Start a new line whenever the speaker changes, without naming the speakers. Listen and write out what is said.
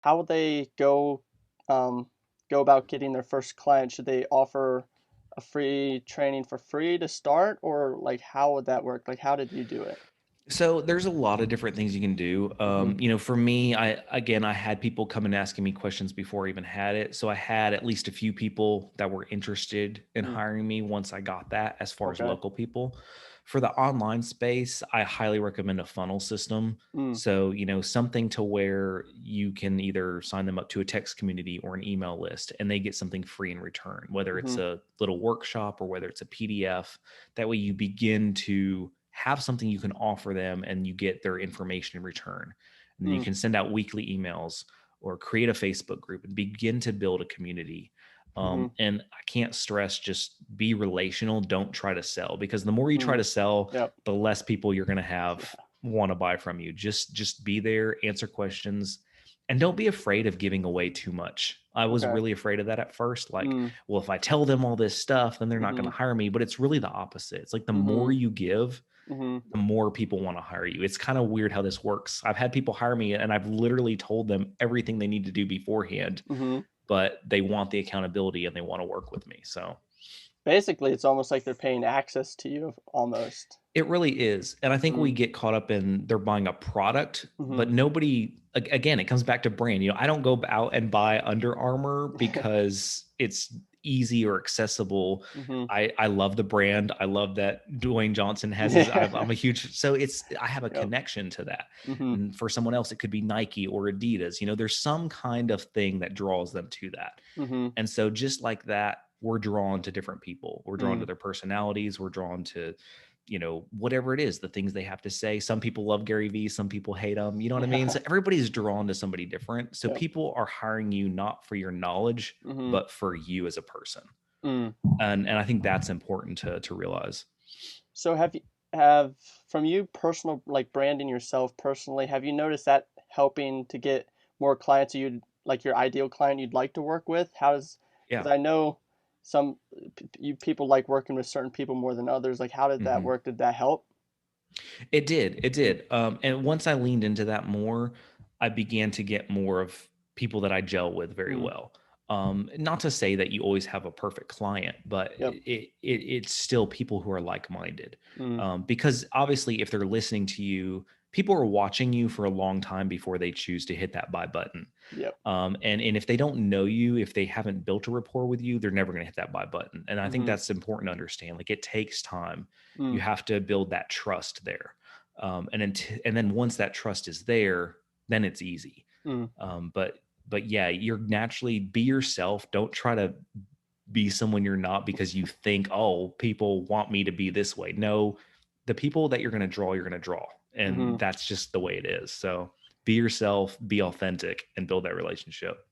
how would they go about getting their first client? Should they offer a free training for free to start, or like how would that work? Like how did you do it?
So there's a lot of different things you can do.
Mhm.
For me, I had people come and asking me questions before I even had it. So I had at least a few people that were interested in
Mm.
hiring me once I got that, as far as
Okay.
local people. For the online space, I highly recommend a funnel system.
Mm.
So, something to where you can either sign them up to a text community or an email list and they get something free in return, whether it's
Mhm.
a little workshop or whether it's a PDF. That way you begin to have something you can offer them and you get their information in return. And then you
Mm.
can send out weekly emails or create a Facebook group and begin to build a community.
Mhm.
And I can't stress, just be relational. Don't try to sell, because the more you try
Mm.
to sell,
Yep.
the less people you're going to have
Yeah.
want to buy from you. Just be there, answer questions, and don't be afraid of giving away too much. I was
Okay.
really afraid of that at first. Like,
Mm.
well, if I tell them all this stuff, then they're not going
Mhm.
to hire me. But it's really the opposite. It's like the more
Mhm.
you give,
Mhm.
the more people want to hire you. It's kind of weird how this works. I've had people hire me and I've literally told them everything they need to do beforehand,
Mhm.
but they want the accountability and they want to work with me. So
Basically, it's almost like they're paying access to you almost.
it really is. And I think we
Mm.
get caught up in they're buying a product, but
Mhm.
again, it comes back to brand. I don't go out and buy Under Armour because it's easy or accessible.
Mhm.
I love the brand. I love that Dwayne Johnson has his,
Yeah.
I'm a huge, so I have a
Yep.
connection to that.
Mhm.
And for someone else, it could be Nike or Adidas. There's some kind of thing that draws them to that.
Mhm.
And so just like that, we're drawn to different people. We're drawn to
Mm.
their personalities. We're drawn to, whatever it is, the things they have to say. Some people love Gary Vee, some people hate him. You know what I mean?
Yeah.
So everybody's drawn to somebody different. So
Yep.
people are hiring you not for your knowledge,
Mhm.
but for you as a person.
Mm.
And I think that's important to realize.
So have from you personal like branding yourself personally, have you noticed that helping to get more clients you like your ideal client you'd like to work with? How does because
Yeah.
I know some people like working with certain people more than others. Like how did that
Mhm.
work? Did that help?
It did. It
Mm.
did. And once I leaned into that more, I began to get more of people that I gel with very
Mm.
well. Not to say that you always have a perfect client, but
Yep.
it's still people who are like minded.
Mm.
Because obviously, if they're listening to you, people are watching you for a long time before they choose to hit that buy button.
Yep.
And if they don't know you, if they haven't built a rapport with you, they're never going to hit that buy button. And I think
Mhm.
that's important to understand. Like, it takes time. You
Mm.
have to build that trust there. And then once that trust is there, then it's easy.
Mm.
But yeah, you're naturally be yourself. Don't try to be someone you're not because you think, oh, people want me to be this way. No, the people that you're going to draw, you're going to draw. And
Mhm.
that's just the way it is. So be yourself, be authentic, and build that relationship.